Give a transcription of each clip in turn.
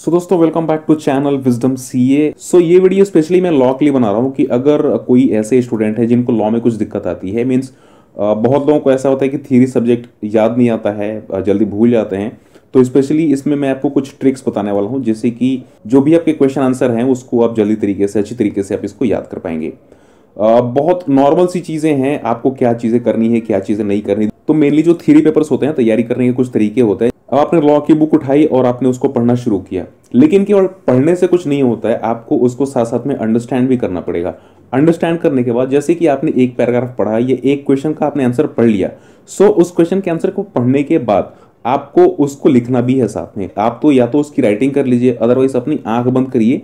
सो दोस्तों welcome back to channel wisdom CA. ये video specially मैं लॉ के लिए बना रहा हूँ कि अगर कोई ऐसे स्टूडेंट है जिनको लॉ में कुछ दिक्कत आती है, मीन्स बहुत लोगों को ऐसा होता है कि थ्योरी सब्जेक्ट याद नहीं आता है, जल्दी भूल जाते हैं। तो स्पेशली इसमें मैं आपको कुछ ट्रिक्स बताने वाला हूँ जिससे कि जो भी आपके क्वेश्चन आंसर हैं उसको आप जल्दी तरीके से, अच्छी तरीके से आप इसको याद कर पाएंगे। बहुत नॉर्मल सी चीज़ें हैं, आपको क्या चीज़ें करनी है क्या चीज़ें नहीं करनी। तो मेनली जो थ्योरी पेपर्स होते हैं, तैयारी करने के कुछ तरीके होते हैं। अब आपने लॉ की बुक उठाई और आपने उसको पढ़ना शुरू किया, लेकिन केवल पढ़ने से कुछ नहीं होता है, आपको उसको साथ साथ में अंडरस्टैंड भी करना पड़ेगा। अंडरस्टैंड करने के बाद जैसे कि आपने एक पैराग्राफ पढ़ा या एक क्वेश्चन का आपने आंसर पढ़ लिया, उस क्वेश्चन के आंसर को पढ़ने के बाद आपको उसको लिखना भी है साथ में। आप तो या तो उसकी राइटिंग कर लीजिए, अदरवाइज अपनी आंख बंद करिए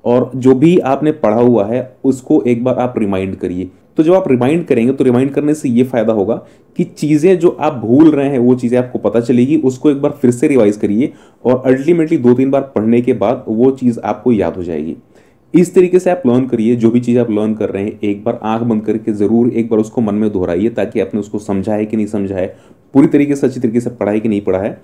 और जो भी आपने पढ़ा हुआ है उसको एक बार आप रिमाइंड करिए। तो जब आप रिमाइंड करेंगे तो रिमाइंड करने से ये फायदा होगा कि चीज़ें जो आप भूल रहे हैं वो चीज़ें आपको पता चलेगी। उसको एक बार फिर से रिवाइज करिए और अल्टीमेटली 2-3 बार पढ़ने के बाद वो चीज़ आपको याद हो जाएगी। इस तरीके से आप लर्न करिए। जो भी चीज़ आप लर्न कर रहे हैं एक बार आंख बंद करके ज़रूर एक बार उसको मन में दोहराइए, ताकि आपने उसको समझा है कि नहीं समझा है, पूरी तरीके से अच्छी तरीके से पढ़ा है कि नहीं पढ़ा है।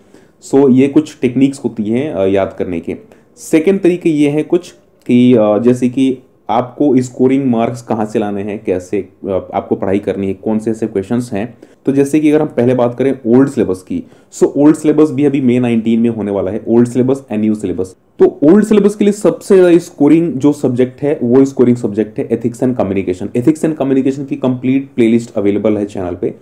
ये कुछ टेक्निक्स होती हैं याद करने के। सेकेंड तरीके ये हैं कुछ कि जैसे कि आपको स्कोरिंग मार्क्स कहाँ से लाने हैं, कैसे आपको पढ़ाई करनी है, कौन से ऐसे क्वेश्चंस हैं। तो जैसे कि अगर हम पहले बात करें ओल्ड सिलेबस की, ओल्ड सिलेबस भी अभी मई 19 में होने वाला है, old syllabus and new syllabus. तो ओल्ड सिलेबस के लिए सबसे ज्यादा स्कोरिंग जो सब्जेक्ट है वो स्कोरिंग सब्जेक्ट है ethics and communication. Ethics and communication की कंप्लीट प्लेलिस्ट अवेलेबल है चैनल पे,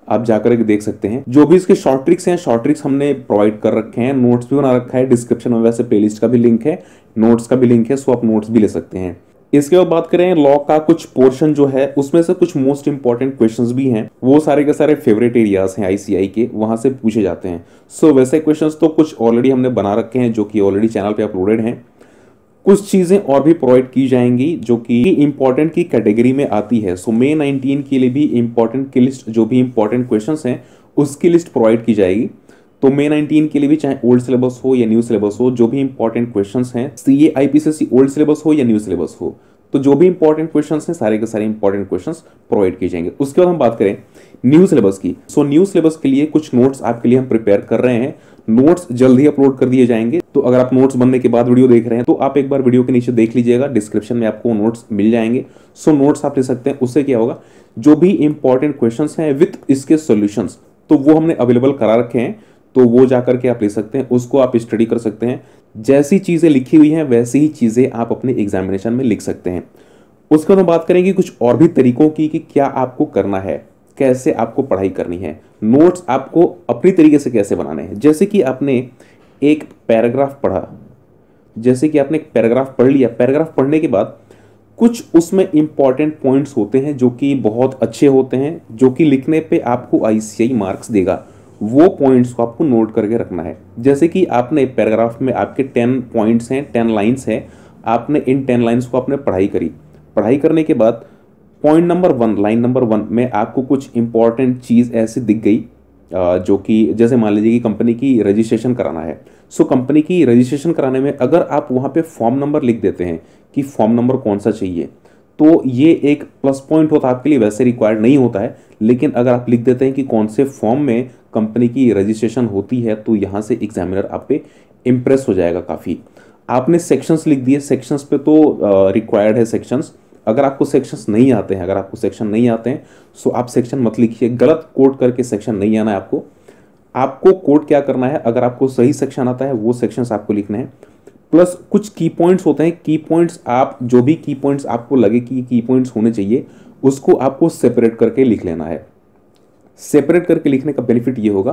आप जाकर के देख सकते हैं। जो भी इसके शॉर्ट ट्रिक्स हैं, शॉर्ट ट्रिक्स हमने प्रोवाइड कर रखे हैं, नोट्स भी बना रखा है। डिस्क्रिप्शन में वैसे प्लेलिस्ट का भी लिंक है, नोट्स का भी लिंक है, सो आप नोट्स भी ले सकते हैं। इसके बाद बात करें लॉ का कुछ पोर्शन जो है, उसमें से कुछ मोस्ट इंपॉर्टेंट क्वेश्चंस भी हैं। वो सारे के सारे फेवरेट एरियाज हैं आईसीआई के, वहां से पूछे जाते हैं। वैसे क्वेश्चंस तो कुछ ऑलरेडी हमने बना रखे हैं जो कि ऑलरेडी चैनल पे अपलोडेड हैं। कुछ चीजें और भी प्रोवाइड की जाएंगी जो कि इंपॉर्टेंट की कैटेगरी में आती है। मई 19 के लिए भी इंपॉर्टेंट की लिस्ट, जो भी इंपॉर्टेंट क्वेश्चंस हैं उसकी लिस्ट प्रोवाइड की जाएगी। तो मई 19 के लिए भी चाहे ओल्ड सिलेबस हो या न्यू सिलेबस हो, जो भी इंपॉर्टेंट क्वेश्चंस हैं, सीए आईपीसीएससी ओल्ड सिलेबस हो या न्यू सिलेबस हो, तो जो भी इंपॉर्टेंट क्वेश्चंस हैं सारे के सारे इंपॉर्टेंट क्वेश्चंस प्रोवाइड किए जाएंगे। उसके बाद हम बात करें न्यू सिलेबस की। न्यू सिलेबस के लिए कुछ नोट्स आपके लिए हम प्रिपेयर कर रहे हैं। नोट्स जल्द ही अपलोड कर दिए जाएंगे। तो अगर आप नोट्स बनने के बाद वीडियो देख रहे हैं तो आप एक बार वीडियो के नीचे देख लीजिएगा, डिस्क्रिप्शन में आपको नोट्स मिल जाएंगे। नोट्स आप ले सकते हैं। उससे क्या होगा, जो भी इंपॉर्टेंट क्वेश्चंस हैं विथ इसके सॉल्यूशंस, तो वो हमने अवेलेबल करा रखे हैं। तो वो जाकर के आप ले सकते हैं, उसको आप स्टडी कर सकते हैं। जैसी चीजें लिखी हुई हैं वैसी ही चीजें आप अपने एग्जामिनेशन में लिख सकते हैं। उसके बाद हम बात करेंगे कुछ और भी तरीकों की कि क्या आपको करना है, कैसे आपको पढ़ाई करनी है, नोट्स आपको अपनी तरीके से कैसे बनाने हैं। जैसे कि आपने एक पैराग्राफ पढ़ा, जैसे कि आपने एक पैराग्राफ पढ़ लिया, पैराग्राफ पढ़ने के बाद कुछ उसमें इंपॉर्टेंट पॉइंट्स होते हैं जो कि बहुत अच्छे होते हैं, जो कि लिखने पे आपको आईसीआई मार्क्स देगा। वो पॉइंट्स को आपको नोट करके रखना है। जैसे कि आपने पैराग्राफ में आपके 10 पॉइंट्स हैं, 10 लाइन्स हैं, आपने इन 10 लाइन्स को आपने पढ़ाई करी। पढ़ाई करने के बाद पॉइंट नंबर 1, लाइन नंबर 1 में आपको कुछ इंपॉर्टेंट चीज़ ऐसी दिख गई जो कि जैसे मान लीजिए कि कंपनी की रजिस्ट्रेशन कराना है। कंपनी की रजिस्ट्रेशन कराने में अगर आप वहाँ पे फॉर्म नंबर लिख देते हैं कि फॉर्म नंबर कौन सा चाहिए, तो ये एक प्लस पॉइंट होता है आपके लिए। वैसे रिक्वायर्ड नहीं होता है, लेकिन अगर आप लिख देते हैं कि कौन से फॉर्म में कंपनी की रजिस्ट्रेशन होती है, तो यहाँ से एग्जामिनर आप पे इम्प्रेस हो जाएगा काफ़ी। आपने सेक्शंस लिख दिए, सेक्शंस पे तो रिक्वायर्ड है सेक्शंस। अगर आपको सेक्शंस नहीं आते हैं, अगर आपको सेक्शन नहीं आते हैं आप सेक्शन मत लिखिए। गलत कोड करके सेक्शन नहीं आना है आपको। आपको कोड क्या करना है, अगर आपको सही सेक्शन आता है वो सेक्शंस आपको लिखने हैं। प्लस कुछ की पॉइंट्स होते हैं, की पॉइंट्स आप जो भी की पॉइंट्स आपको लगे कि की पॉइंट्स होने चाहिए उसको आपको सेपरेट करके लिख लेना है। सेपरेट करके लिखने का बेनिफिट ये होगा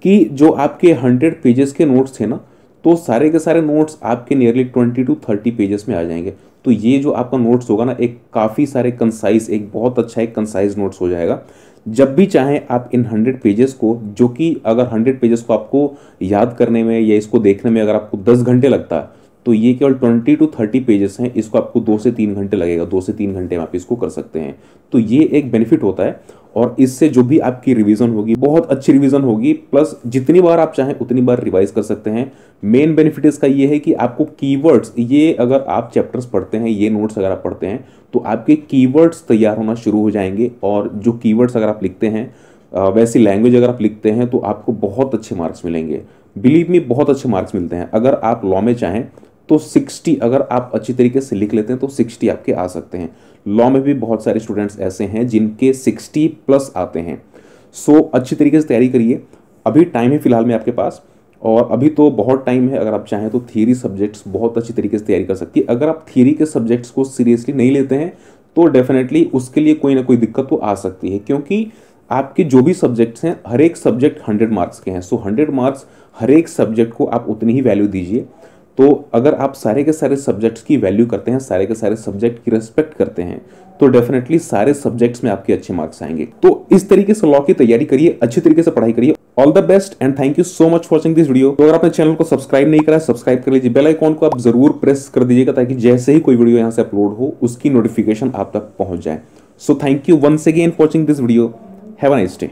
कि जो आपके 100 पेजेस के नोट्स थे ना, तो सारे के सारे नोट्स आपके नियरली 20 to 30 पेजेस में आ जाएंगे। तो ये जो आपका नोट्स होगा ना, एक काफ़ी सारे कंसाइज, एक बहुत अच्छा एक कंसाइज नोट्स हो जाएगा। जब भी चाहें आप इन 100 पेजेस को, जो कि अगर 100 पेजेस को आपको याद करने में या इसको देखने में अगर आपको 10 घंटे लगता है, तो ये केवल 20 to 30 पेजेस हैं, इसको आपको 2 से 3 घंटे लगेगा। 2 से 3 घंटे में आप इसको कर सकते हैं। तो ये एक बेनिफिट होता है और इससे जो भी आपकी रिवीजन होगी बहुत अच्छी रिवीजन होगी। प्लस जितनी बार आप चाहें उतनी बार रिवाइज कर सकते हैं। मेन बेनिफिट इसका ये है कि आपको कीवर्ड्स, ये अगर आप चैप्टर्स पढ़ते हैं, ये नोट्स अगर आप पढ़ते हैं, तो आपके कीवर्ड्स तैयार होना शुरू हो जाएंगे। और जो कीवर्ड्स अगर आप लिखते हैं वैसी लैंग्वेज अगर आप लिखते हैं तो आपको बहुत अच्छे मार्क्स मिलेंगे। बिलीव मी, बहुत अच्छे मार्क्स मिलते हैं। अगर आप लॉ में चाहें तो 60, अगर आप अच्छी तरीके से लिख लेते हैं तो 60 आपके आ सकते हैं। लॉ में भी बहुत सारे स्टूडेंट्स ऐसे हैं जिनके 60 प्लस आते हैं। सो अच्छी तरीके से तैयारी करिए। अभी टाइम है फिलहाल में आपके पास, और अभी तो बहुत टाइम है। अगर आप चाहें तो थियरी सब्जेक्ट्स बहुत अच्छी तरीके से तैयारी कर सकती है। अगर आप थियरी के सब्जेक्ट्स को सीरियसली नहीं लेते हैं तो डेफिनेटली उसके लिए कोई ना कोई दिक्कत तो आ सकती है, क्योंकि आपके जो भी सब्जेक्ट्स हैं हर एक सब्जेक्ट 100 मार्क्स के हैं। सो 100 मार्क्स, हर एक सब्जेक्ट को आप उतनी ही वैल्यू दीजिए। तो अगर आप सारे के सारे सब्जेक्ट्स की वैल्यू करते हैं, सारे के सारे सब्जेक्ट की रिस्पेक्ट करते हैं, तो डेफिनेटली सारे सब्जेक्ट्स में आपके अच्छे मार्क्स आएंगे। तो इस तरीके से लॉ की तैयारी करिए, अच्छी तरीके से पढ़ाई करिए। All the best and thank you so much for watching this video. तो अगर आपने चैनल को सब्सक्राइब नहीं करा है, सब्सक्राइब कर लीजिए। बेल आइकॉन को आप जरूर प्रेस कर दीजिएगा ताकि जैसे ही कोई वीडियो यहां से अपलोड हो उसकी नोटिफिकेशन आप तक पहुंच जाए। So thank you once again for watching this video. Have a nice day.